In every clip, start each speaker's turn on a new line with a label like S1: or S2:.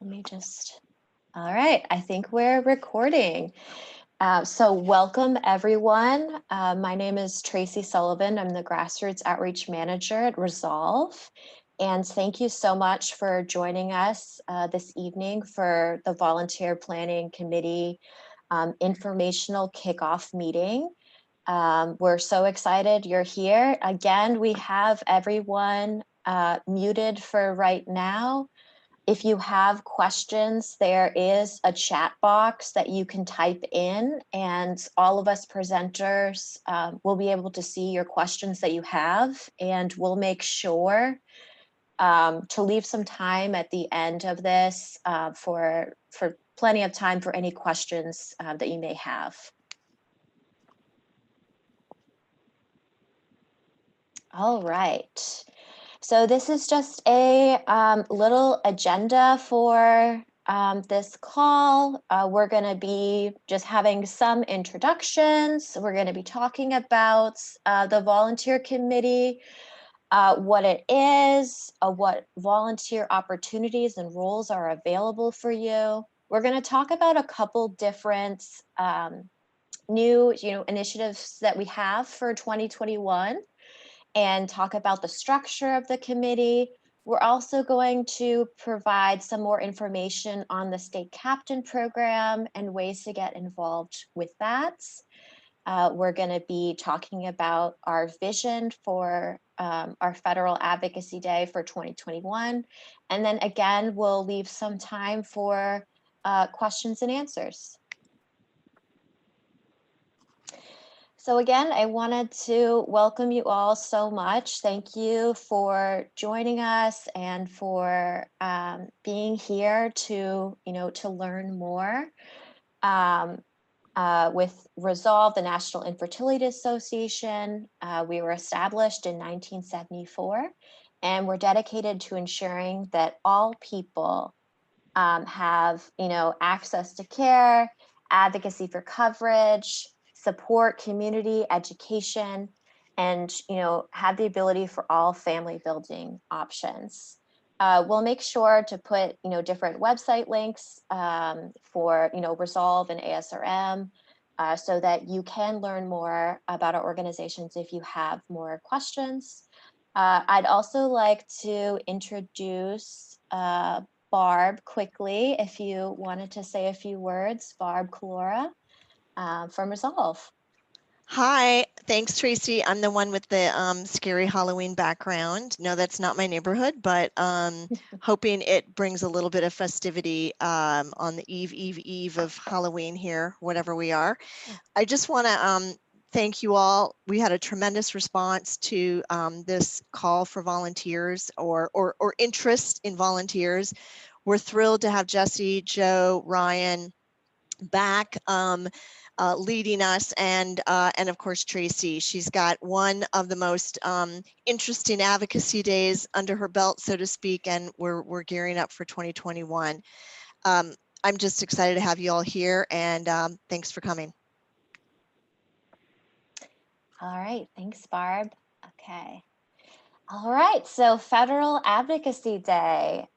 S1: Let me just, all right, I think we're recording. So welcome everyone. My name is Tracy Sullivan. I'm the Grassroots Outreach Manager at Resolve. And thank you so much for joining us this evening for the Volunteer Planning Committee informational kickoff meeting. We're so excited you're here. Again, we have everyone muted for right now. If you have questions, there is a chat box that you can type in, and all of us presenters will be able to see your questions that you have, and we'll make sure to leave some time at the end of this for plenty of time for any questions that you may have. All right. So this is just a little agenda for this call. We're going to be just having some introductions. We're going to be talking about the volunteer committee, what it is, what volunteer opportunities and roles are available for you. We're going to talk about a couple different new, initiatives that we have for 2021. And talk about the structure of the committee. We're also going to provide some more information on the state captain program and ways to get involved with that. We're going to be talking about our vision for our Federal Advocacy Day for 2021. And then again, we'll leave some time for questions and answers. So again, I wanted to welcome you all so much. Thank you for joining us and for being here to, to learn more with Resolve, the National Infertility Association. We were established in 1974, and we're dedicated to ensuring that all people have, access to care, advocacy for coverage, support community education, and have the ability for all family building options. We'll make sure to put different website links for Resolve and ASRM so that you can learn more about our organizations if you have more questions. I'd also like to introduce Barb quickly, if you wanted to say a few words. Barb Calora from Resolve.
S2: Hi, thanks, Tracy. I'm the one with the scary Halloween background. No, that's not my neighborhood, but hoping it brings a little bit of festivity on the eve of Halloween here, whatever we are. I just want to thank you all. We had a tremendous response to this call for volunteers or interest in volunteers. We're thrilled to have Jesse, Joe, Ryan back. Leading us, and of course Tracy. She's got one of the most interesting advocacy days under her belt, so to speak, and we're gearing up for 2021. I'm just excited to have you all here, and thanks for coming.
S1: All right, thanks, Barb. Okay. All right, so Federal Advocacy Day.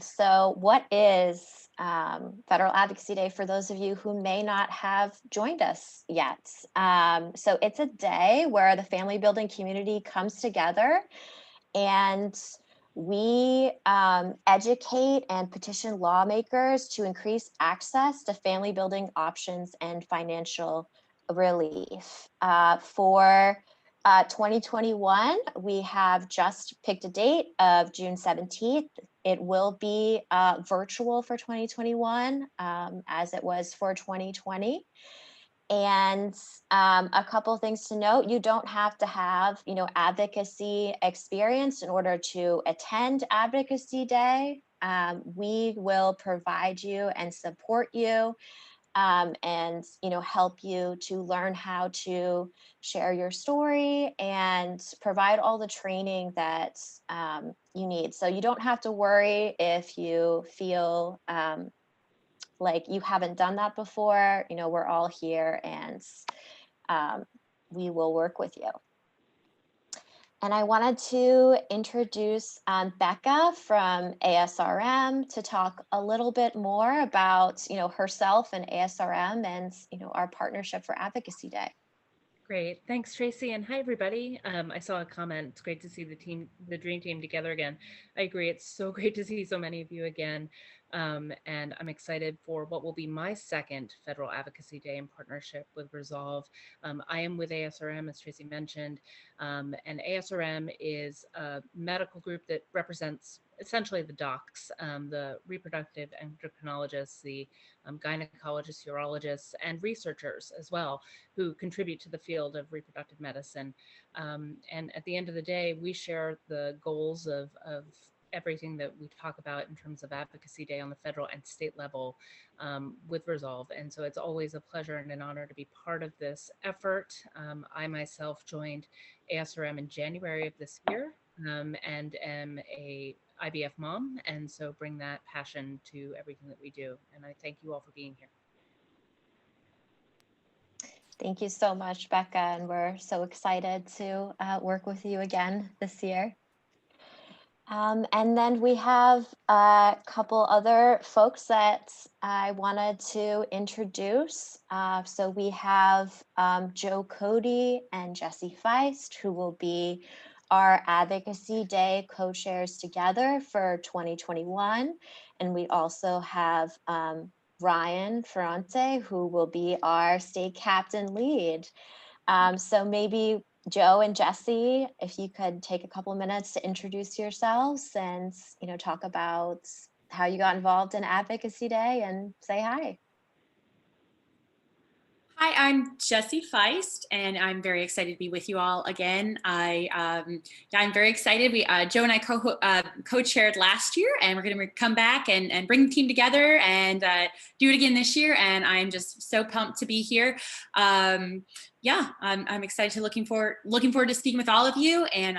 S1: So what is Federal Advocacy Day for those of you who may not have joined us yet? So it's a day where the family building community comes together and we educate and petition lawmakers to increase access to family building options and financial relief. For 2021, we have just picked a date of June 17th. It will be virtual for 2021 as it was for 2020. And a couple of things to note: you don't have to have, advocacy experience in order to attend Advocacy Day. We will provide you and support you and help you to learn how to share your story and provide all the training that you need. So you don't have to worry if you feel like you haven't done that before. We're all here and we will work with you. And I wanted to introduce Becca from ASRM to talk a little bit more about, herself and ASRM and, our partnership for Advocacy Day.
S3: Great. Thanks, Tracy. And hi, everybody. I saw a comment. It's great to see the dream team together again. I agree. It's so great to see so many of you again. And I'm excited for what will be my second Federal Advocacy Day in partnership with Resolve. I am with ASRM, as Tracy mentioned, and ASRM is a medical group that represents essentially the docs, the reproductive endocrinologists, the gynecologists, urologists, and researchers as well, who contribute to the field of reproductive medicine. And at the end of the day, we share the goals of everything that we talk about in terms of Advocacy Day on the federal and state level with Resolve. And so it's always a pleasure and an honor to be part of this effort. I myself joined ASRM in January of this year and am a IVF mom, and so bring that passion to everything that we do. And I thank you all for being here.
S1: Thank you so much, Becca, and we're so excited to work with you again this year. And then we have a couple other folks that I wanted to introduce. So we have Joe Cody and Jesse Feist, who will be our Advocacy Day co-chairs together for 2021. And we also have Ryan Ferrante, who will be our state captain lead. So maybe Joe and Jesse, if you could take a couple of minutes to introduce yourselves and, talk about how you got involved in Advocacy Day and say hi.
S4: Hi, I'm Jessie Feist, and I'm very excited to be with you all again. I'm very excited. Joe and I co-chaired last year, and we're going to come back and bring the team together and do it again this year. And I'm just so pumped to be here. I'm excited to looking forward to speaking with all of you. And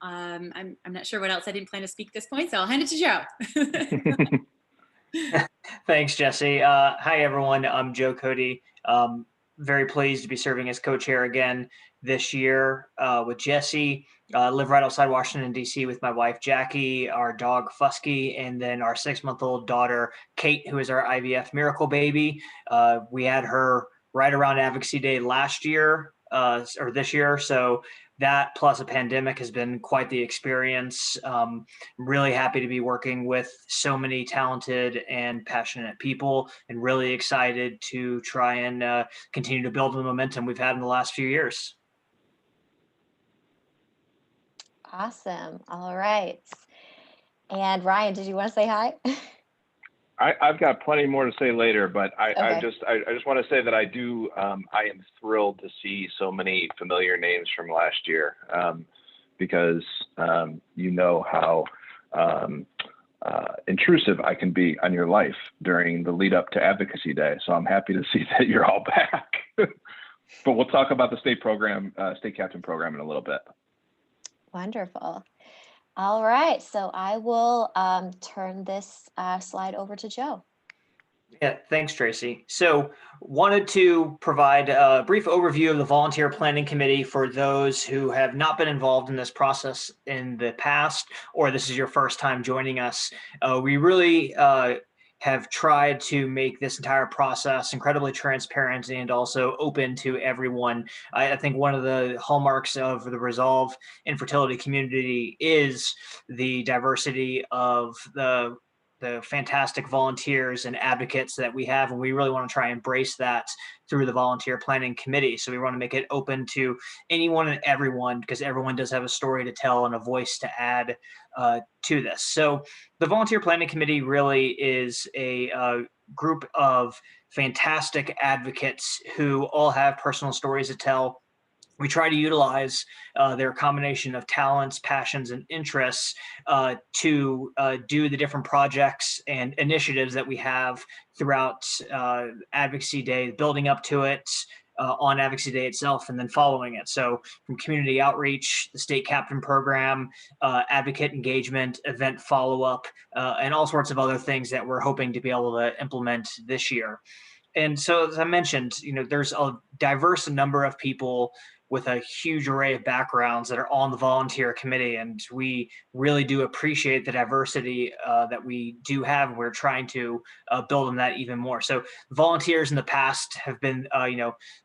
S4: I'm not sure what else I didn't plan to speak at this point, so I'll hand it to Joe.
S5: Thanks, Jesse. Hi, everyone. I'm Joe Cody. Very pleased to be serving as co-chair again this year with Jesse. Live right outside Washington, D.C. with my wife, Jackie, our dog, Fusky, and then our 6-month-old daughter, Kate, who is our IVF miracle baby. We had her right around Advocacy Day last year or this year. So that plus a pandemic has been quite the experience. I'm really happy to be working with so many talented and passionate people, and really excited to try and continue to build the momentum we've had in the last few years.
S1: Awesome. All right. And Ryan, did you want to say hi?
S6: I've got plenty more to say later, but I just want to say that I am thrilled to see so many familiar names from last year, because you know how intrusive I can be on your life during the lead up to Advocacy Day. So I'm happy to see that you're all back. But we'll talk about the state captain program in a little bit.
S1: Wonderful. All right, so I will turn this slide over to Joe.
S5: Yeah, thanks, Tracy. So wanted to provide a brief overview of the Volunteer Planning Committee for those who have not been involved in this process in the past, or this is your first time joining us. We really have tried to make this entire process incredibly transparent and also open to everyone. I think one of the hallmarks of the Resolve infertility community is the diversity of the fantastic volunteers and advocates that we have, and we really want to try and embrace that through the Volunteer Planning Committee. So we want to make it open to anyone and everyone, because everyone does have a story to tell and a voice to add to this. So the Volunteer Planning Committee really is a group of fantastic advocates who all have personal stories to tell. We try to utilize their combination of talents, passions, and interests to do the different projects and initiatives that we have throughout Advocacy Day, building up to it on Advocacy Day itself, and then following it. So from community outreach, the state captain program, advocate engagement, event follow-up, and all sorts of other things that we're hoping to be able to implement this year. And so, as I mentioned, there's a diverse number of people with a huge array of backgrounds that are on the volunteer committee. And we really do appreciate the diversity that we do have. We're trying to build on that even more. So volunteers in the past have been,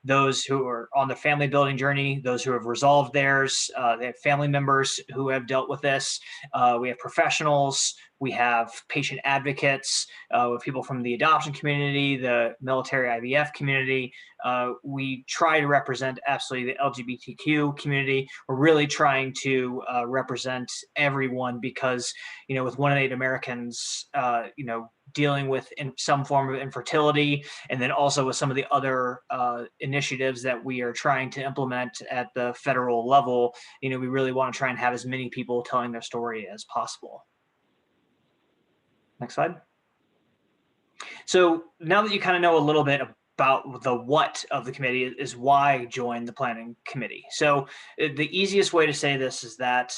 S5: those who are on the family building journey, those who have resolved theirs, they have family members who have dealt with this. We have professionals, we have patient advocates, with people from the adoption community, the military IVF community. We try to represent absolutely the LGBTQ community. We're really trying to represent everyone because, with 1 in 8 Americans, dealing with some form of infertility, and then also with some of the other initiatives that we are trying to implement at the federal level, we really want to try and have as many people telling their story as possible. Next slide. So now that you kind of know a little bit about the what of the committee is why join the planning committee. So the easiest way to say this is that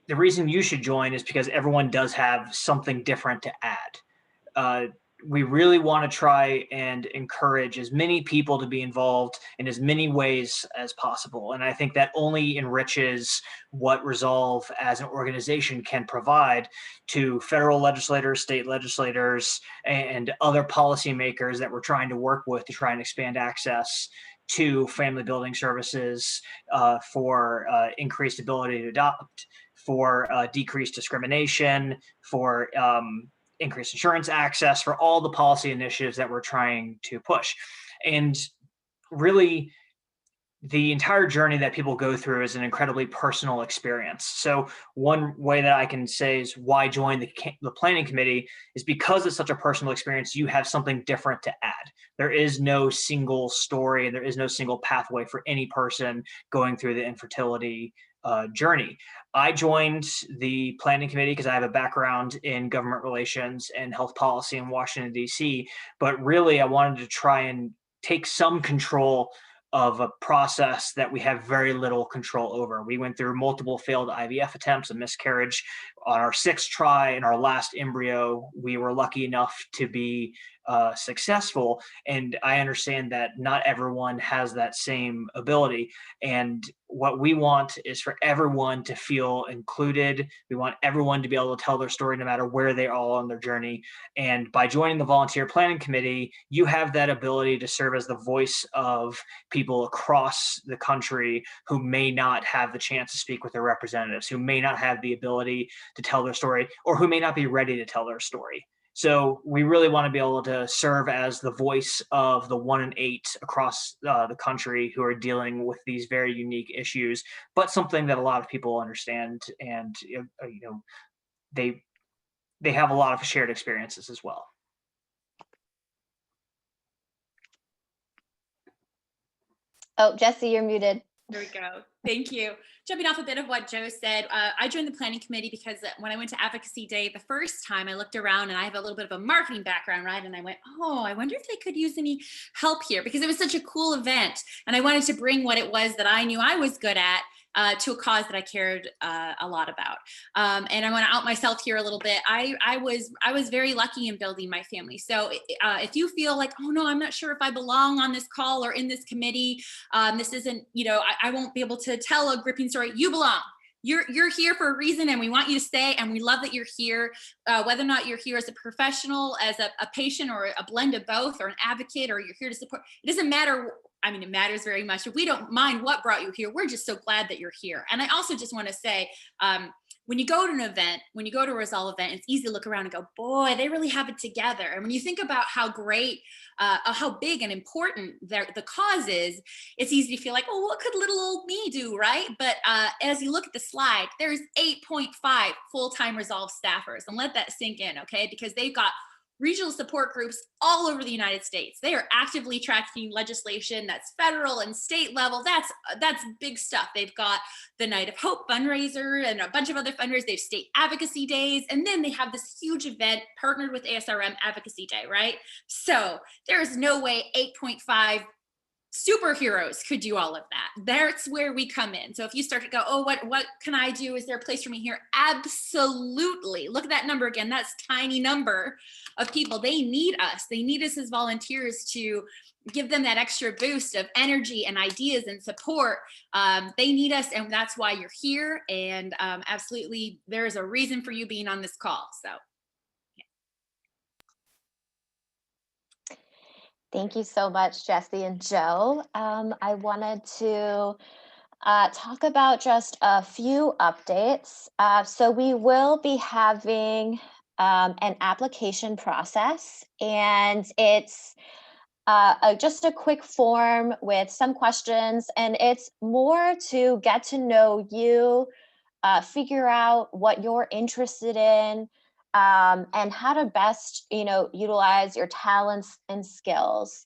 S5: the reason you should join is because everyone does have something different to add. We really want to try and encourage as many people to be involved in as many ways as possible. And I think that only enriches what Resolve as an organization can provide to federal legislators, state legislators, and other policymakers that we're trying to work with to try and expand access to family building services, for increased ability to adopt, for decreased discrimination, for increased insurance access, for all the policy initiatives that we're trying to push. And really, the entire journey that people go through is an incredibly personal experience. So one way that I can say is why join the planning committee is because it's such a personal experience, you have something different to add. There is no single story, there is no single pathway for any person going through the infertility journey. I joined the planning committee because I have a background in government relations and health policy in Washington, D.C., but really I wanted to try and take some control of a process that we have very little control over. We went through multiple failed IVF attempts, a miscarriage. On our 6th try and our last embryo, we were lucky enough to be successful. And I understand that not everyone has that same ability. And what we want is for everyone to feel included. We want everyone to be able to tell their story no matter where they are on their journey. And by joining the volunteer planning committee, you have that ability to serve as the voice of people across the country who may not have the chance to speak with their representatives, who may not have the ability to tell their story, or who may not be ready to tell their story. So we really want to be able to serve as the voice of the 1 in 8 across the country who are dealing with these very unique issues, but something that a lot of people understand, and they have a lot of shared experiences as well.
S1: Oh, Jesse, you're muted.
S4: There we go. Thank you. Jumping off a bit of what Joe said, I joined the planning committee because when I went to Advocacy Day the first time, I looked around and I have a little bit of a marketing background, right? And I went, oh, I wonder if they could use any help here, because it was such a cool event. And I wanted to bring what it was that I knew I was good at to a cause that I cared a lot about. And I want to out myself here a little bit. I was very lucky in building my family. So if you feel like, oh no, I'm not sure if I belong on this call or in this committee, this isn't, I won't be able to tell a gripping story. You belong. You're here for a reason, and we want you to stay, and we love that you're here, whether or not you're here as a professional, as a patient, or a blend of both, or an advocate, or you're here to support. It doesn't matter. I mean, it matters very much. If we don't mind what brought you here, we're just so glad that you're here. And I also just want to say, when you go to an event, when you go to a Resolve event, it's easy to look around and go, boy, they really have it together. And when you think about how great, how big and important the cause is, it's easy to feel like, oh, what could little old me do, right? But as you look at the slide, there's 8.5 full-time Resolve staffers. And let that sink in, okay? Because they've got regional support groups all over the United States. They are actively tracking legislation that's federal and state level. That's big stuff. They've got the Night of Hope fundraiser and a bunch of other fundraisers. They have state advocacy days. And then they have this huge event partnered with ASRM Advocacy Day, right? So there is no way 8.5 superheroes could do all of that. That's where we come in. So if you start to go, oh, what can I do? Is there a place for me here? Absolutely. Look at that number again. That's tiny number of people. They need us. They need us as volunteers to give them that extra boost of energy and ideas and support. They need us, and that's why you're here. And absolutely, there's a reason for you being on this call. So.
S1: Thank you so much, Jessie and Joe. I wanted to talk about just a few updates. So we will be having an application process, and it's just a quick form with some questions, and it's more to get to know you, figure out what you're interested in, and how to best, utilize your talents and skills.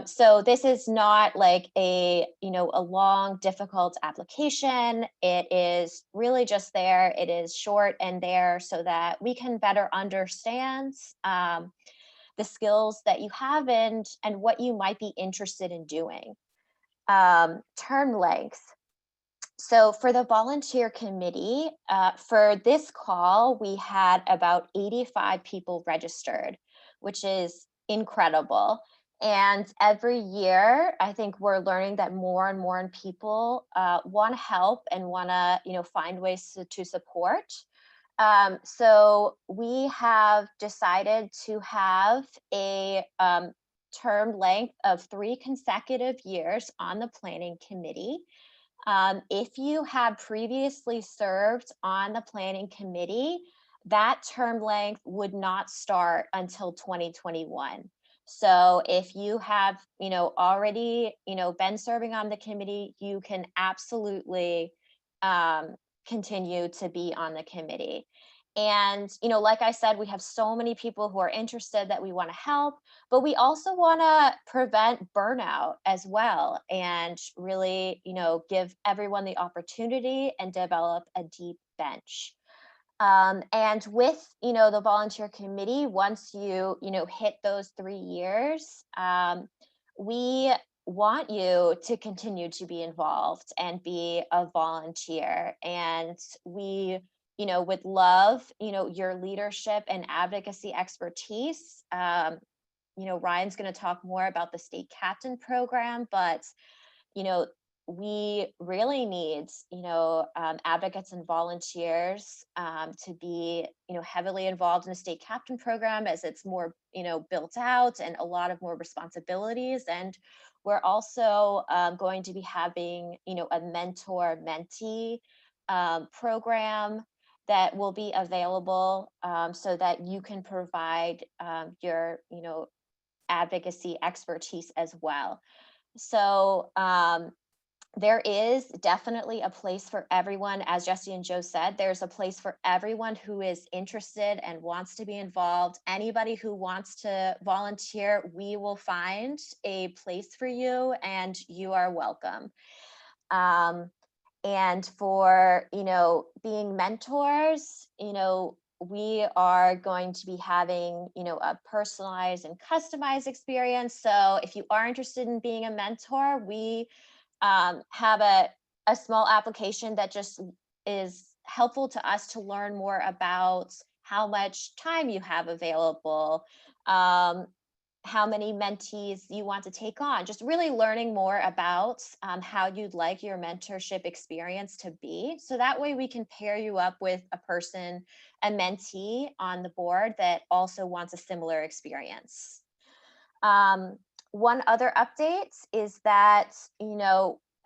S1: So this is not like a long, difficult application. It is really just there. It is short and there so that we can better understand the skills that you have and what you might be interested in doing. Term length. So for the volunteer committee, for this call, we had about 85 people registered, which is incredible. And every year, I think we're learning that more and more people want to help and want to, find ways to support. So we have decided to have a term length of 3 consecutive years on the planning committee. If you had previously served on the planning committee, that term length would not start until 2021. So if you have, already, been serving on the committee, you can absolutely continue to be on the committee. And, like I said, we have so many people who are interested that we want to help, but we also want to prevent burnout as well and really, give everyone the opportunity and develop a deep bench. And with, the volunteer committee, once you, hit those 3 years, we want you to continue to be involved and be a volunteer. And we, would love, your leadership and advocacy expertise. Ryan's going to talk more about the state captain program, but we really need, advocates and volunteers to be, heavily involved in the state captain program as it's more, built out and a lot of more responsibilities. And we're also going to be having, a mentor-mentee program that will be available so that you can provide your, advocacy expertise as well. So there is definitely a place for everyone. As Jessie and Joe said, there's a place for everyone who is interested and wants to be involved. Anybody who wants to volunteer, we will find a place for you and you are welcome. And for, being mentors, we are going to be having, a personalized and customized experience. So if you are interested in being a mentor, we have a small application that just is helpful to us to learn more about how much time you have available, how many mentees you want to take on, just really learning more about how you'd like your mentorship experience to be. So that way we can pair you up with a person, a mentee on the board that also wants a similar experience. One other update is that,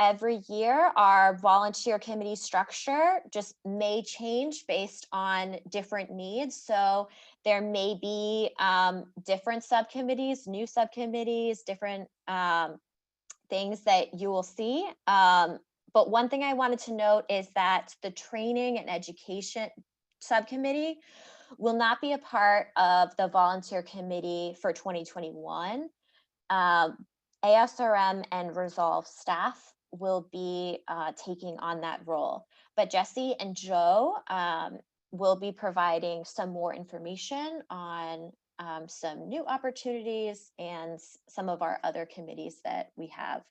S1: every year our volunteer committee structure just may change based on different needs. So there may be different subcommittees, new subcommittees, different things that you will see. But one thing I wanted to note is that the training and education subcommittee will not be a part of the volunteer committee for 2021. ASRM and Resolve staff will be taking on that role. But Jessie and Joe we'll be providing some more information on some new opportunities and some of our other committees that we have,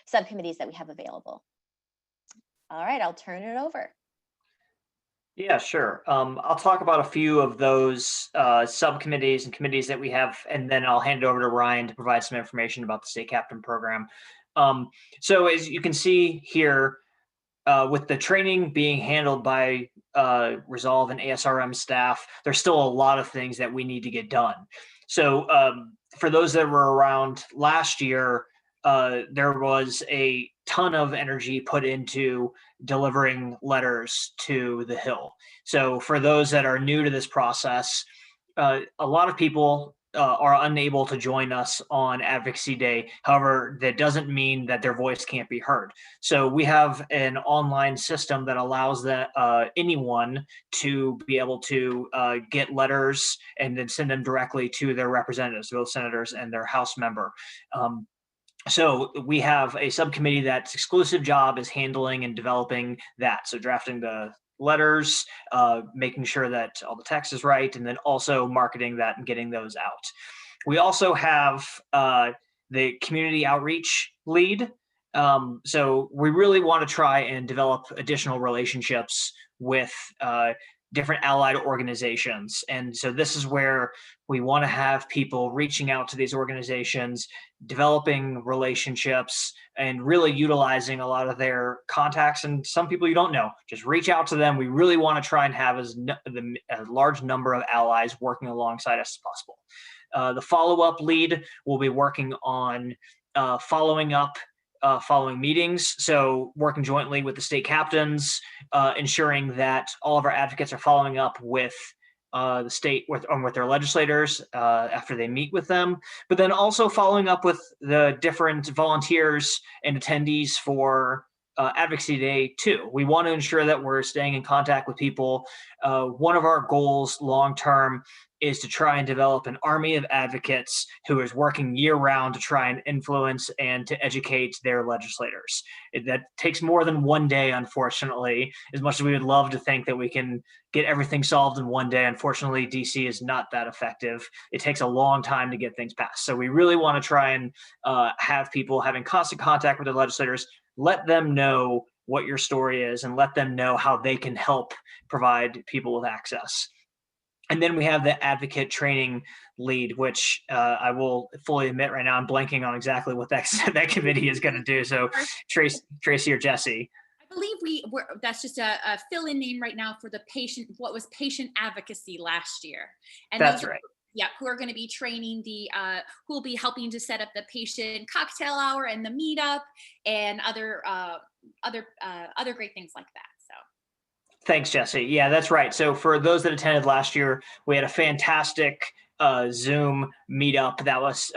S1: subcommittees that we have available. All right, I'll turn it over.
S5: Yeah, sure. I'll talk about a few of those subcommittees and committees that we have, and then I'll hand it over to Ryan to provide some information about the state captain program. So as you can see here, with the training being handled by Resolve and ASRM staff, there's still a lot of things that we need to get done. So for those that were around last year, there was a ton of energy put into delivering letters to the Hill. So for those that are new to this process, a lot of people are unable to join us on Advocacy Day. However, that doesn't mean that their voice can't be heard. So we have an online system that allows that anyone to be able to get letters and then send them directly to their representatives, both senators and their House member. So we have a subcommittee that's exclusive job is handling and developing that. So drafting the letters, making sure that all the text is right, and then also marketing that and getting those out. We also have the community outreach lead. So we really want to try and develop additional relationships with different allied organizations. And so this is where we want to have people reaching out to these organizations, developing relationships, and really utilizing a lot of their contacts. And some people you don't know, just reach out to them. We really want to try and have as large number of allies working alongside us as possible. The follow-up lead will be working on following up following meetings. So working jointly with the state captains, ensuring that all of our advocates are following up with the state with their legislators after they meet with them, but then also following up with the different volunteers and attendees for Advocacy Day too. We want to ensure that we're staying in contact with people. One of our goals long-term is to try and develop an army of advocates who is working year-round to try and influence and to educate their legislators. That takes more than one day, unfortunately. As much as we would love to think that we can get everything solved in one day, unfortunately, DC is not that effective. It takes a long time to get things passed. So we really want to try and have people having constant contact with their legislators, let them know what your story is, and let them know how they can help provide people with access. And then we have the advocate training lead, which I will fully admit right now, I'm blanking on exactly what that committee is going to do. So Tracy or Jesse.
S4: I believe that's just a fill-in name right now for the what was patient advocacy last year. And
S5: that's right.
S4: Yeah, who are going to be training who will be helping to set up the patient cocktail hour and the meetup and other great things like that. So.
S5: Thanks, Jesse. Yeah, that's right. So for those that attended last year, we had a fantastic Zoom meetup that was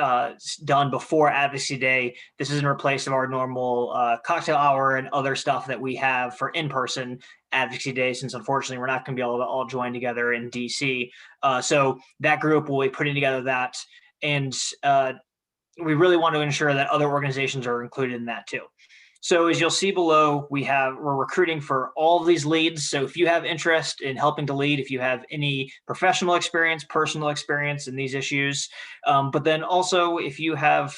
S5: done before Advocacy Day. This is in replace of our normal cocktail hour and other stuff that we have for in-person Advocacy Day, since unfortunately we're not going to be able to all join together in DC. So that group will be putting together that, and we really want to ensure that other organizations are included in that too. So as you'll see below, we're recruiting for all of these leads. So if you have interest in helping to lead, if you have any professional experience, personal experience in these issues, but then also if you have,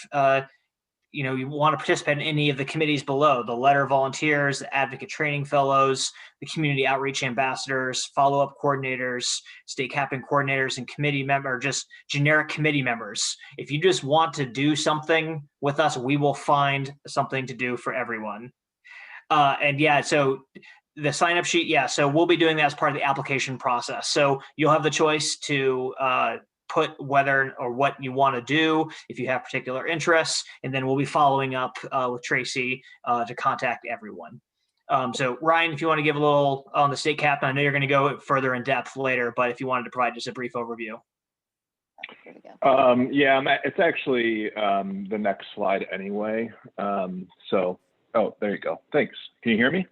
S5: you want to participate in any of the committees below, the letter volunteers, the advocate training fellows, the community outreach ambassadors, follow-up coordinators, state captain coordinators, and committee member, just generic committee members. If you just want to do something with us, we will find something to do for everyone. And yeah, so the sign-up sheet, yeah, so we'll be doing that as part of the application process. So you'll have the choice to put whether or what you want to do if you have particular interests, and then we'll be following up with Tracy to contact everyone. So Ryan, if you want to give a little on the state captain, I know you're going to go further in depth later, but if you wanted to provide just a brief overview.
S1: Here we go.
S6: Yeah, it's actually the next slide anyway. Oh, there you go. Thanks. Can you hear me?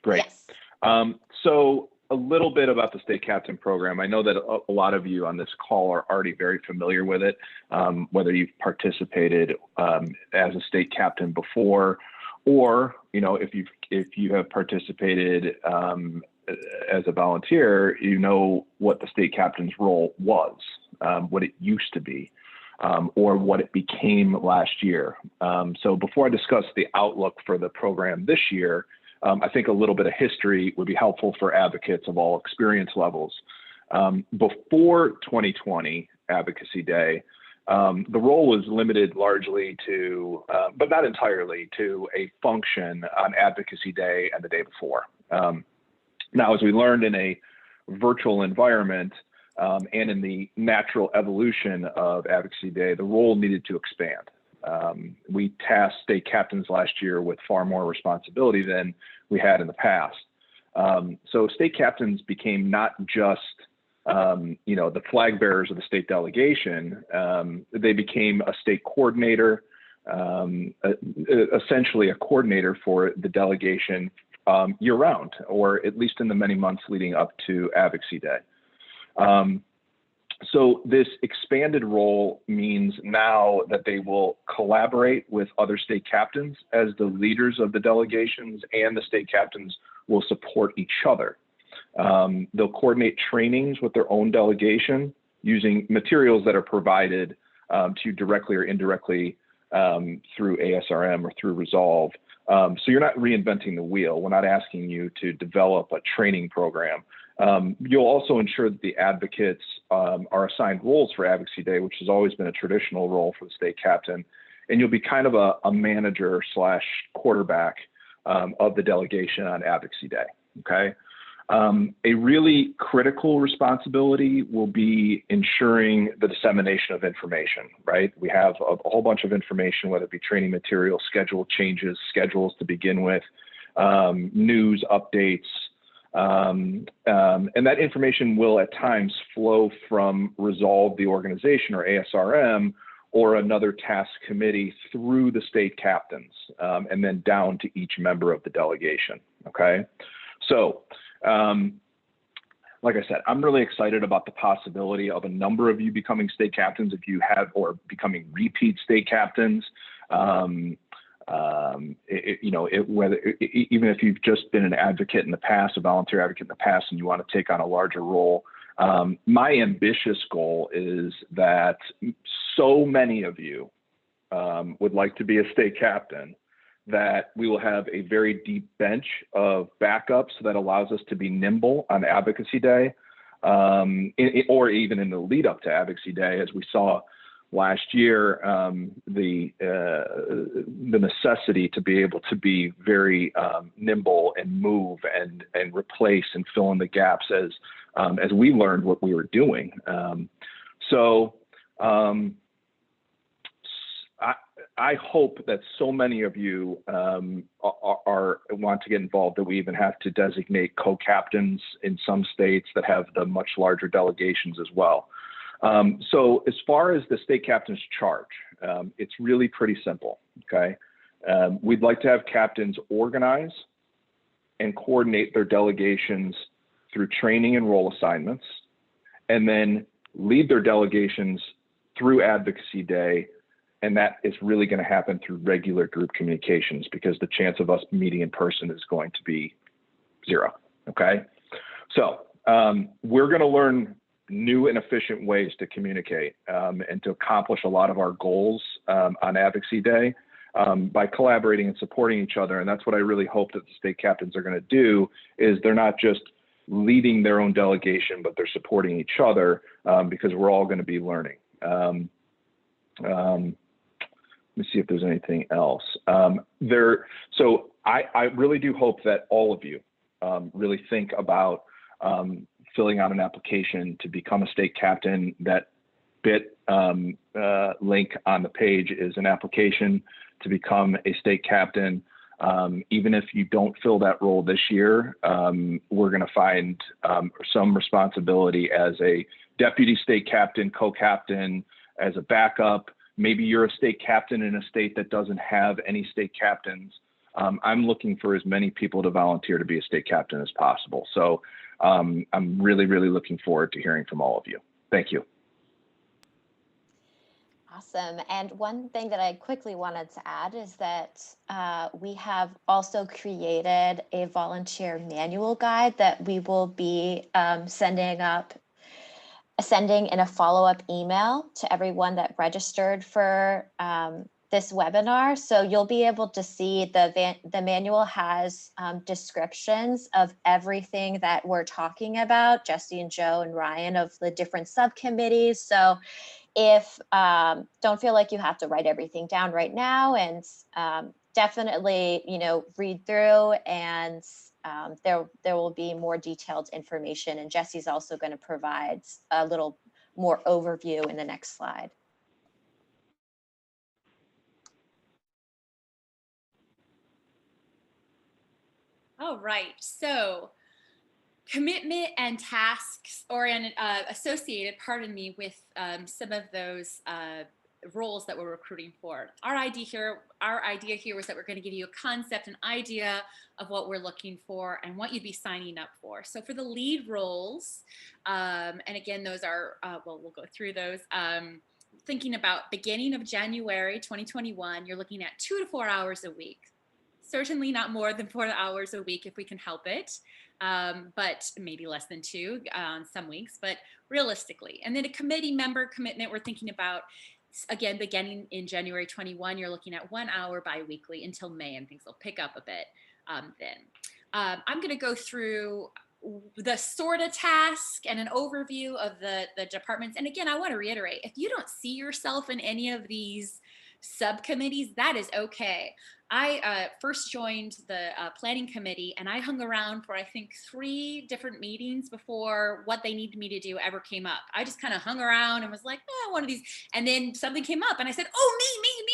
S6: Great.
S1: Yes.
S6: So a little bit about the state captain program. I know that a lot of you on this call are already very familiar with it, whether you've participated as a state captain before, or if you have participated as a volunteer, you know what the state captain's role was, what it used to be, or what it became last year. So before I discuss the outlook for the program this year, I think a little bit of history would be helpful for advocates of all experience levels. Before 2020 Advocacy Day, the role was limited largely to, but not entirely, to a function on Advocacy Day and the day before. Now, as we learned in a virtual environment and in the natural evolution of Advocacy Day, the role needed to expand. We tasked state captains last year with far more responsibility than we had in the past. So state captains became not just the flag bearers of the state delegation. They became a state coordinator, essentially a coordinator for the delegation year round, or at least in the many months leading up to Advocacy Day. So this expanded role means now that they will collaborate with other state captains as the leaders of the delegations, and the state captains will support each other. They'll coordinate trainings with their own delegation using materials that are provided to you directly or indirectly through ASRM or through Resolve. So you're not reinventing the wheel. We're not asking you to develop a training program. You'll also ensure that the advocates are assigned roles for Advocacy Day, which has always been a traditional role for the state captain. And you'll be kind of a manager slash quarterback of the delegation on Advocacy Day, okay? A really critical responsibility will be ensuring the dissemination of information, right? We have a whole bunch of information, whether it be training materials, schedule changes, schedules to begin with, news updates, and that information will at times flow from Resolve, the organization, or ASRM, or another task committee through the state captains, and then down to each member of the delegation, okay? So, like I said, I'm really excited about the possibility of a number of you becoming state captains if you have, or becoming repeat state captains. Even if you've just been an advocate in the past, a volunteer advocate in the past, and you want to take on a larger role, my ambitious goal is that so many of you would like to be a state captain that we will have a very deep bench of backups that allows us to be nimble on Advocacy Day, or even in the lead up to Advocacy Day, as we saw last year, the necessity to be able to be very nimble and move and replace and fill in the gaps as we learned what we were doing. I hope that so many of you want to get involved that we even have to designate co-captains in some states that have the much larger delegations as well. So as far as the state captain's charge, it's really pretty simple, okay? We'd like to have captains organize and coordinate their delegations through training and role assignments, and then lead their delegations through Advocacy Day. And that is really going to happen through regular group communications, because the chance of us meeting in person is going to be 0, okay? So we're going to learn new and efficient ways to communicate and to accomplish a lot of our goals on Advocacy Day by collaborating and supporting each other. And that's what I really hope that the state captains are going to do, is they're not just leading their own delegation, but they're supporting each other, because we're all going to be learning. Let me see if there's anything else. So I really do hope that all of you really think about filling out an application to become a state captain. That bit link on the page is an application to become a state captain. Even if you don't fill that role this year, we're going to find some responsibility as a deputy state captain, co-captain, as a backup. Maybe you're a state captain in a state that doesn't have any state captains. I'm looking for as many people to volunteer to be a state captain as possible. So I'm really, really looking forward to hearing from all of you. Thank you.
S1: Awesome. And one thing that I quickly wanted to add is that we have also created a volunteer manual guide that we will be sending in a follow-up email to everyone that registered for this webinar. So you'll be able to see the manual has descriptions of everything that we're talking about, Jesse and Joe and Ryan, of the different subcommittees. So if don't feel like you have to write everything down right now, and definitely, read through, and there will be more detailed information. And Jesse's also going to provide a little more overview in the next slide.
S4: All right, so commitment and tasks associated, with some of those roles that we're recruiting for. Our idea here was that we're going to give you a concept, an idea of what we're looking for and what you'd be signing up for. So for the lead roles, and again, those are, we'll go through those. Thinking about beginning of January 2021, you're looking at 2 to 4 hours a week. Certainly not more than 4 hours a week if we can help it, but maybe less than 2 on some weeks, but realistically. And then a committee member commitment, we're thinking about, again, beginning in January 21, you're looking at 1 hour bi-weekly until May, and things will pick up a bit then. I'm going to go through the sort of task and an overview of the departments. And again, I want to reiterate, if you don't see yourself in any of these subcommittees, that is okay. I first joined the planning committee, and I hung around for, I think, 3 different meetings before what they needed me to do ever came up. I just kind of hung around and was like, one of these. And then something came up and I said, oh,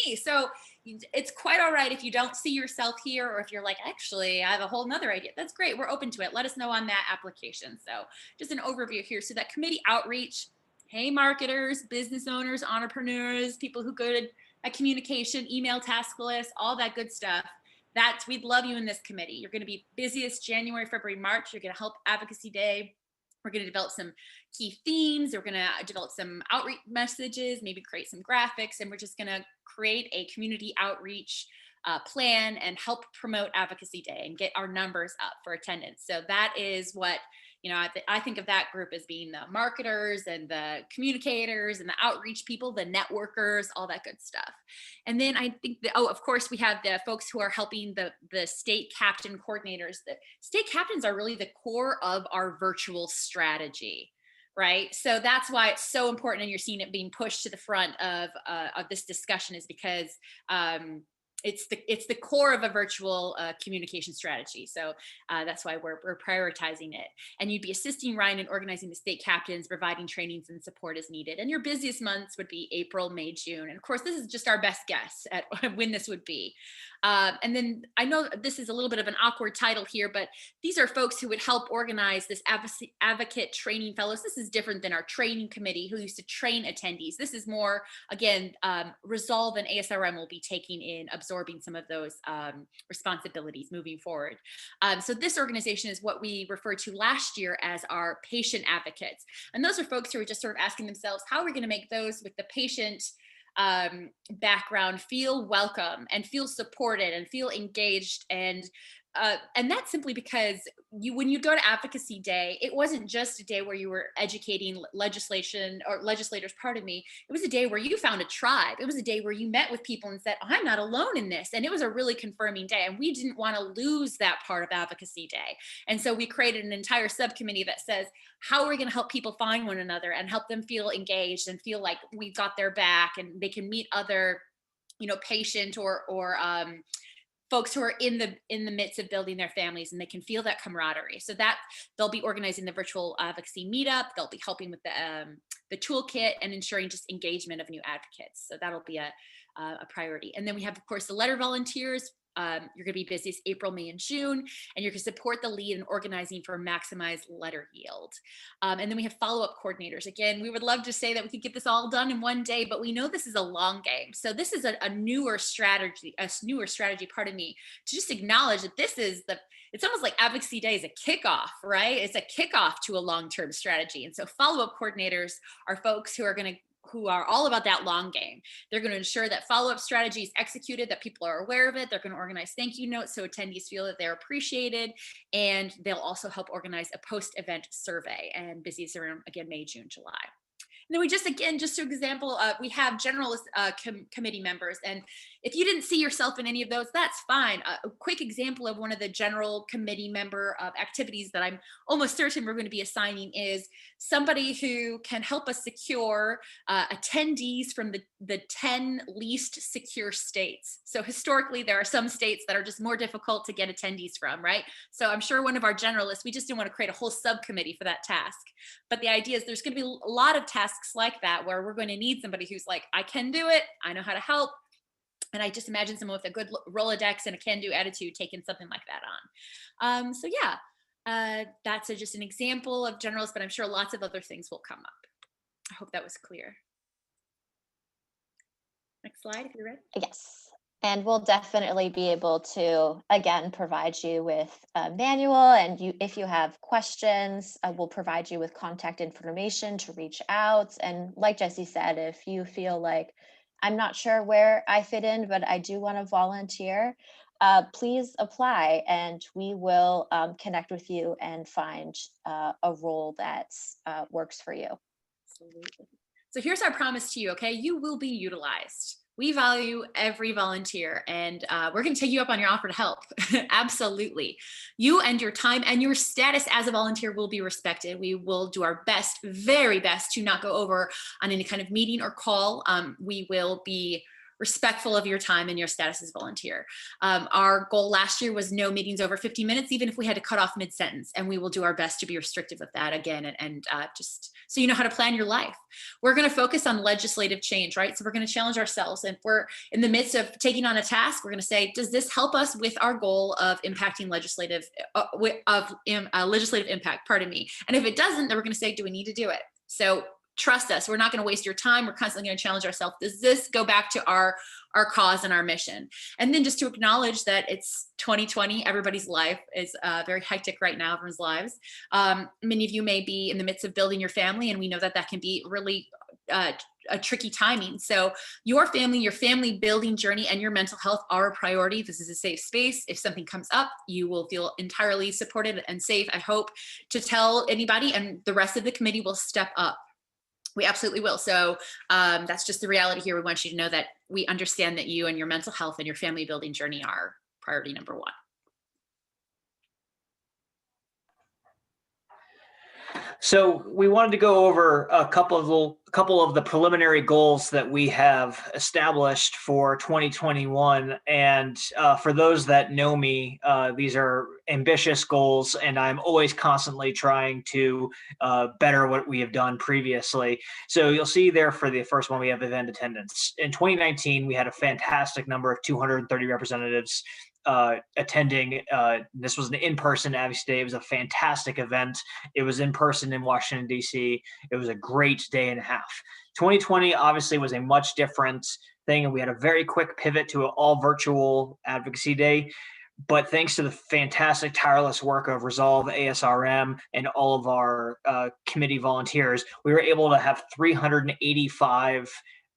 S4: me. So it's quite all right if you don't see yourself here, or if you're like, actually, I have a whole nother idea. That's great. We're open to it. Let us know on that application. So just an overview here. So that committee outreach, hey, marketers, business owners, entrepreneurs, people who go to a communication, email task list, all that good stuff. We'd love you in this committee. You're going to be busiest January, February, March. You're going to help Advocacy Day. We're going to develop some key themes. We're going to develop some outreach messages, maybe create some graphics, and we're just going to create a community outreach plan and help promote Advocacy Day and get our numbers up for attendance. So that is what, I think of that group as being the marketers and the communicators and the outreach people, the networkers, all that good stuff. And then I think of course, we have the folks who are helping the state captain coordinators. The state captains are really the core of our virtual strategy, right? So that's why it's so important, and you're seeing it being pushed to the front of this discussion, is because it's the core of a virtual communication strategy. So that's why we're prioritizing it. And you'd be assisting Ryan in organizing the state captains, providing trainings and support as needed. And your busiest months would be April, May, June. And of course, this is just our best guess at when this would be. And then I know this is a little bit of an awkward title here, but these are folks who would help organize this advocate training fellows. This is different than our training committee who used to train attendees. This is more, again, Resolve and ASRM will be taking in, absorbing some of those responsibilities moving forward. So this organization is what we referred to last year as our patient advocates. And those are folks who are just sort of asking themselves, how are we going to make those with the patient background feel welcome and feel supported and feel engaged, and that's simply because when you go to Advocacy Day, it wasn't just a day where you were educating legislators, it was a day where you found a tribe. It was a day where you met with people and said, oh, I'm not alone in this. And it was a really confirming day. And we didn't want to lose that part of Advocacy Day. And so we created an entire subcommittee that says, how are we going to help people find one another and help them feel engaged and feel like we've got their back, and they can meet other, patient or folks who are in the midst of building their families, and they can feel that camaraderie. So that they'll be organizing the virtual advocacy meetup. They'll be helping with the toolkit and ensuring just engagement of new advocates. So that'll be a priority. And then we have, of course, the letter volunteers. You're going to be busiest April, May, and June, and you're going to support the lead in organizing for maximized letter yield. And then we have follow-up coordinators. Again, we would love to say that we could get this all done in one day, but we know this is a long game. So this is a newer strategy, to just acknowledge that it's almost like Advocacy Day is a kickoff, right? It's a kickoff to a long-term strategy. And so follow-up coordinators are folks who are going to who are all about that long game. They're going to ensure that follow-up strategy is executed, that people are aware of it. They're going to organize thank you notes so attendees feel that they're appreciated. And they'll also help organize a post-event survey. And busy ASRM, again, May, June, July. And then we just, again, just an example, we have generalist committee members. And if you didn't see yourself in any of those, that's fine. A quick example of one of the general committee member activities that I'm almost certain we're going to be assigning is somebody who can help us secure attendees from the 10 least secure states. So historically, there are some states that are just more difficult to get attendees from, right? So I'm sure one of our generalists, we just didn't want to create a whole subcommittee for that task. But the idea is there's going to be a lot of tasks like that where we're going to need somebody who's like, I can do it, I know how to help. And I just imagine someone with a good Rolodex and a can-do attitude taking something like that on. So yeah, that's just an example of generalists, but I'm sure lots of other things will come up. I hope that was clear. Next slide, if you're ready.
S1: Yes. And we'll definitely be able to, again, provide you with a manual. And if you have questions, we'll provide you with contact information to reach out. And like Jesse said, if you feel like, I'm not sure where I fit in, but I do want to volunteer, please apply and we will connect with you and find a role that works for you.
S4: Absolutely. So here's our promise to you, okay? You will be utilized. We value every volunteer, and we're going to take you up on your offer to help. Absolutely. You and your time and your status as a volunteer will be respected. We will do our best, very best, to not go over on any kind of meeting or call. We will be respectful of your time and your status as volunteer. Our goal last year was no meetings over 50 minutes, even if we had to cut off mid-sentence, and we will do our best to be restrictive of that again, and just so you know how to plan your life. We're going to focus on legislative change, right? So we're going to challenge ourselves. And if we're in the midst of taking on a task, we're going to say, does this help us with our goal of impacting legislative impact, pardon me. And if it doesn't, then we're going to say, do we need to do it? So trust us, we're not going to waste your time. We're constantly going to challenge ourselves. Does this go back to our cause and our mission? And then just to acknowledge that it's 2020, everybody's life is very hectic right now, everyone's lives. Many of you may be in the midst of building your family, and we know that that can be really a tricky timing. So your family building journey and your mental health are a priority. This is a safe space. If something comes up, you will feel entirely supported and safe, I hope, to tell anybody, and the rest of the committee will step up. We absolutely will. So that's just the reality here. We want you to know that we understand that you and your mental health and your family building journey are priority number one.
S5: So we wanted to go over a couple of the preliminary goals that we have established for 2021. And for those that know me, these are ambitious goals, and I'm always constantly trying to better what we have done previously. So you'll see there for the first one, we have event attendance. In 2019, we had a fantastic number of 230 representatives attending. This was an in-person Advocacy Day. It was a fantastic event. It was in person in Washington, D.C. It was a great day and a half. 2020 obviously was a much different thing, and we had a very quick pivot to an all virtual Advocacy Day. But thanks to the fantastic, tireless work of Resolve, ASRM, and all of our committee volunteers, we were able to have 385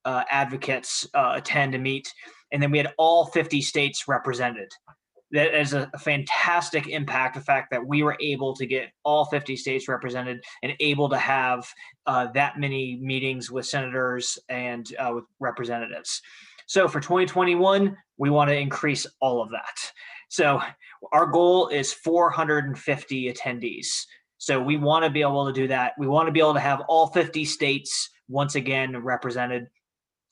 S5: advocates attend a meet. And then we had all 50 states represented. That is a fantastic impact, the fact that we were able to get all 50 states represented and able to have that many meetings with senators and with representatives. So for 2021, we want to increase all of that. So our goal is 450 attendees. So we want to be able to do that. We want to be able to have all 50 states once again represented.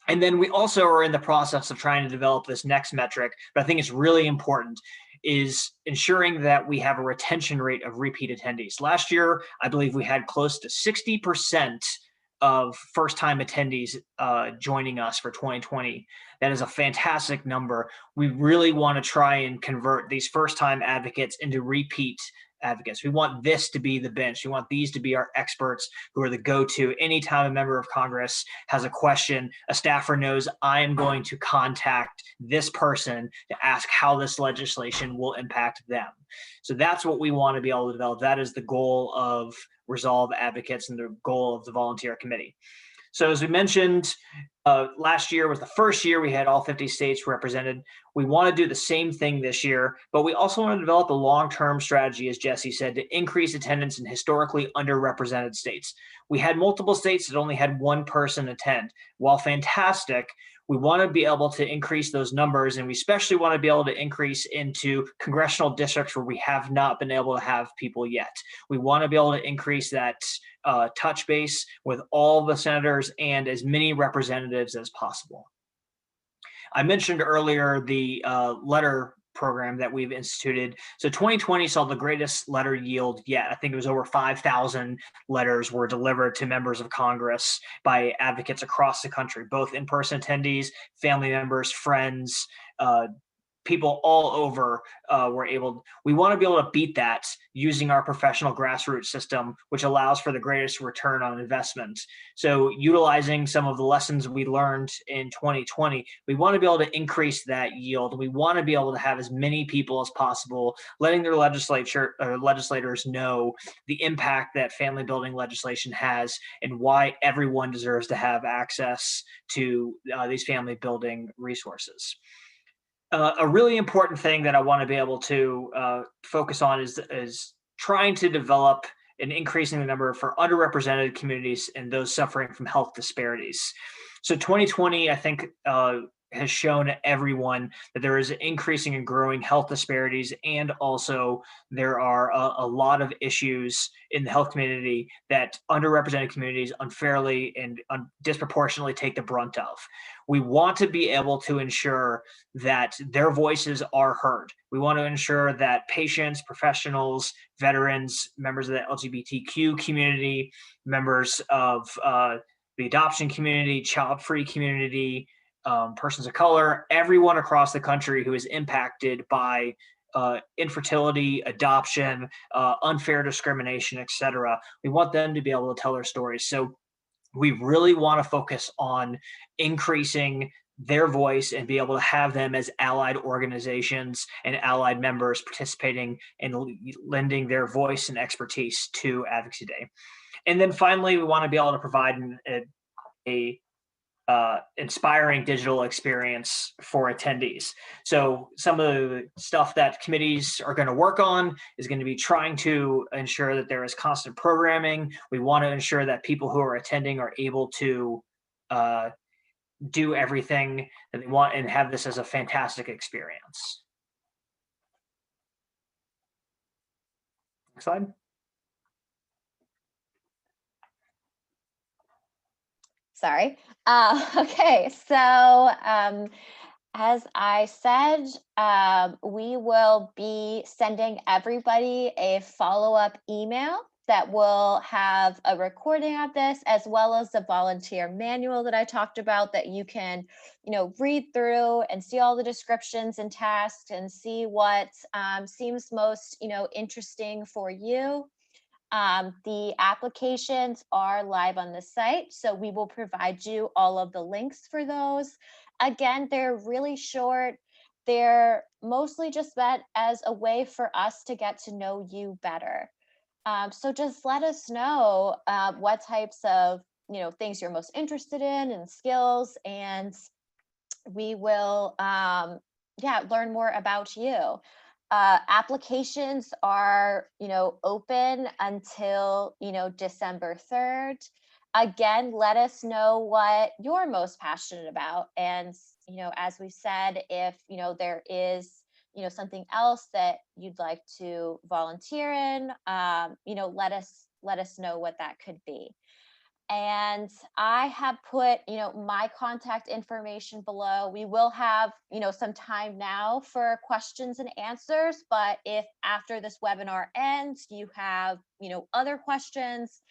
S5: And then we also are in the process of trying to develop this next metric, but I think it's really important, is ensuring that we have a retention rate of repeat attendees. Last year, I believe we had close to 60% of first-time attendees joining us for 2020. That is a fantastic number. We really want to try and convert these first-time advocates into repeat advocates. We want this to be the bench. We want these to be our experts who are the go-to. Anytime a member of Congress has a question, a staffer knows I'm going to contact this person to ask how this legislation will impact them. So that's what we want to be able to develop. That is the goal of Resolve Advocates and the goal of the volunteer committee. So as we mentioned, last year was the first year we had all 50 states represented. We want to do the same thing this year, but we also want to develop a long-term strategy, as Jesse said, to increase attendance in historically underrepresented states. We had multiple states that only had one person attend. While fantastic, we want to be able to increase those numbers, and we especially want to be able to increase into congressional districts where we have not been able to have people yet. We want to be able to increase that touch base with all the senators and as many representatives as possible. I mentioned earlier the letter program that we've instituted. So 2020 saw the greatest letter yield yet. I think it was over 5,000 letters were delivered to members of Congress by advocates across the country, both in-person attendees, family members, friends, people all over were able. We want to be able to beat that using our professional grassroots system, which allows for the greatest return on investment. So utilizing some of the lessons we learned in 2020, we want to be able to increase that yield. We want to be able to have as many people as possible, letting their legislators know the impact that family building legislation has and why everyone deserves to have access to these family building resources. A really important thing that I want to be able to focus on is trying to develop and increasing the number for underrepresented communities and those suffering from health disparities. So 2020, I think, has shown everyone that there is increasing and growing health disparities, and also there are a lot of issues in the health community that underrepresented communities unfairly and disproportionately take the brunt of. We want to be able to ensure that their voices are heard. We want to ensure that patients, professionals, veterans, members of the LGBTQ community, members of the adoption community, child-free community, persons of color, everyone across the country who is impacted by infertility, adoption, unfair discrimination, etc. We want them to be able to tell their stories. So we really want to focus on increasing their voice and be able to have them as allied organizations and allied members participating and lending their voice and expertise to Advocacy Day. And then finally, we want to be able to provide a inspiring digital experience for attendees. So some of the stuff that committees are going to work on is going to be trying to ensure that there is constant programming. We want to ensure that people who are attending are able to do everything that they want and have this as a fantastic experience. Next slide.
S1: Sorry. Okay, so as I said, we will be sending everybody a follow-up email that will have a recording of this, as well as the volunteer manual that I talked about, that you can, read through and see all the descriptions and tasks and see what seems most, interesting for you. The applications are live on the site, so we will provide you all of the links for those. Again, they're really short. They're mostly just meant as a way for us to get to know you better. So just let us know what types of things you're most interested in and skills, and we will learn more about you. Applications are, open until, December 3rd. Again, let us know what you're most passionate about. And, as we said, if, there is, something else that you'd like to volunteer in, let us know what that could be. And I have put, my contact information below. We will have, some time now for questions and answers, but if after this webinar ends, you have, other questions,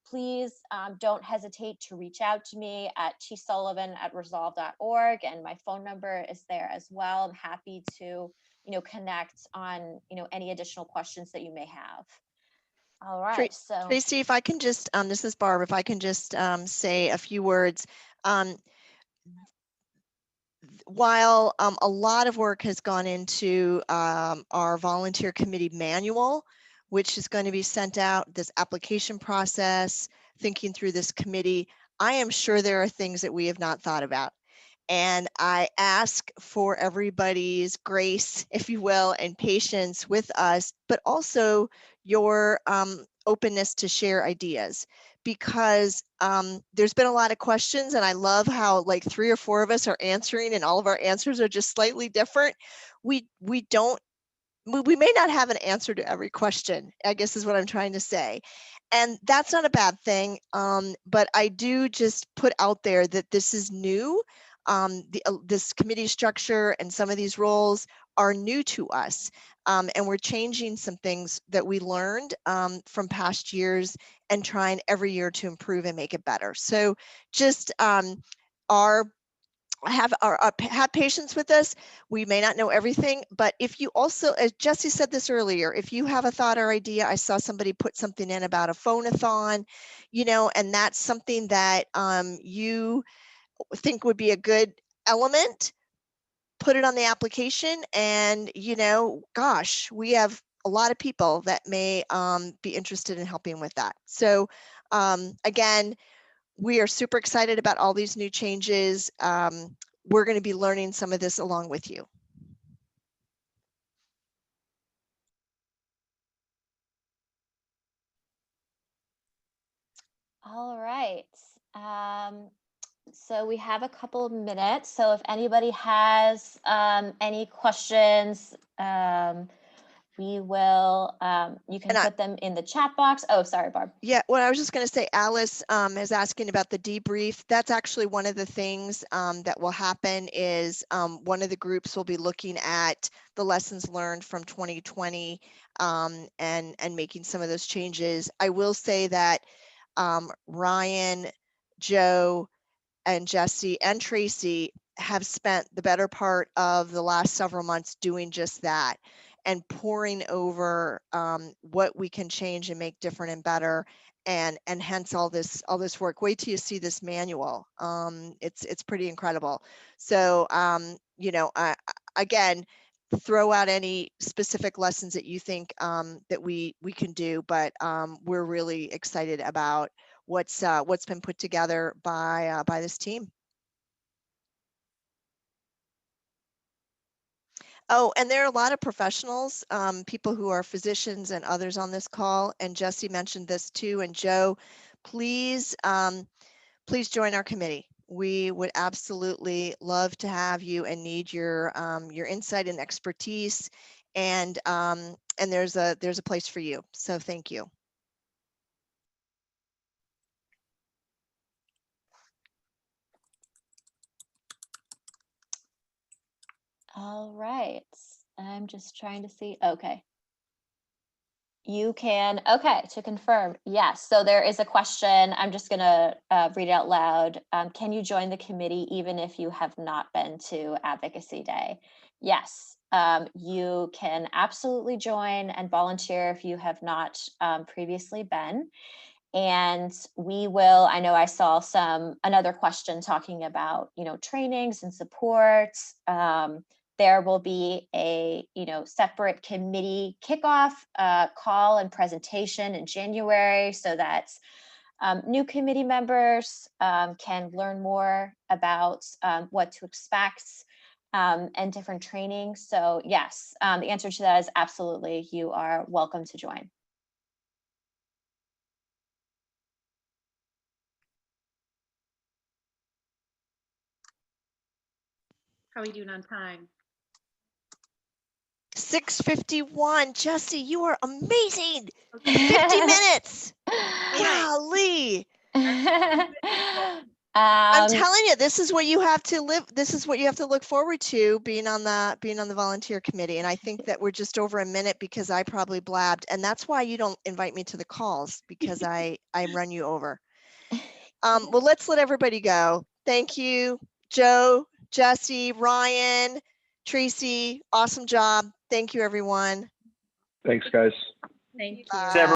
S1: please don't hesitate to reach out to me at tsullivan@resolve.org, and my phone number is there as well. I'm happy to, connect on, any additional questions that you may have. All right, so
S2: Tracy, if I can just, this is Barb, if I can just say a few words. While a lot of work has gone into our volunteer committee manual, which is going to be sent out, this application process, thinking through this committee, I am sure there are things that we have not thought about. And I ask for everybody's grace, if you will, and patience with us, but also your openness to share ideas, because there's been a lot of questions, and I love how like 3 or 4 of us are answering and all of our answers are just slightly different. We may not have an answer to every question, I guess is what I'm trying to say. And that's not a bad thing. But I do just put out there that this is new. This committee structure and some of these roles are new to us. And we're changing some things that we learned from past years and trying every year to improve and make it better. So just have patience with us. We may not know everything, but if you also, as Jesse said this earlier, if you have a thought or idea, I saw somebody put something in about a phone-a-thon, and that's something that you think would be a good element, put it on the application, and gosh, we have a lot of people that may be interested in helping with that. So again, we are super excited about all these new changes. We're going to be learning some of this along with you.
S1: All right. So we have a couple of minutes. So if anybody has any questions, we will, you can put them in the chat box. Oh, sorry, Barb.
S2: Yeah, well, I was just going to say, Alice is asking about the debrief. That's actually one of the things that will happen is one of the groups will be looking at the lessons learned from 2020 and making some of those changes. I will say that Ryan, Joe, and Jesse and Tracy have spent the better part of the last several months doing just that and poring over what we can change and make different and better, and hence all this work. Wait till you see this manual. It's pretty incredible. So again, throw out any specific lessons that you think that we can do, but we're really excited about what's been put together by this team. Oh, and there are a lot of professionals, people who are physicians and others on this call, and Jesse mentioned this too. And Joe, please join our committee. We would absolutely love to have you and need your insight and expertise, and there's a place for you. So thank you.
S1: All right. I'm just trying to see. Okay. You can, okay, to confirm, yes. So there is a question. I'm just going to read it out loud. Can you join the committee even if you have not been to Advocacy Day? Yes, you can absolutely join and volunteer if you have not previously been. And we will, I know I saw another question talking about, trainings and supports. There will be a, separate committee kickoff call and presentation in January so that new committee members can learn more about what to expect and different trainings. So yes, the answer to that is absolutely, you are welcome to join.
S4: How are we doing on time?
S2: 6:51. Jesse, you are amazing. 50 minutes. Golly. I'm telling you, this is what you have to live. This is what you have to look forward to being on the volunteer committee. And I think that we're just over a minute because I probably blabbed, and that's why you don't invite me to the calls, because I run you over. Well, let's let everybody go. Thank you, Joe, Jesse, Ryan, Tracy. Awesome job. Thank you, everyone.
S6: Thanks, guys.
S3: Thank you.
S2: Bye.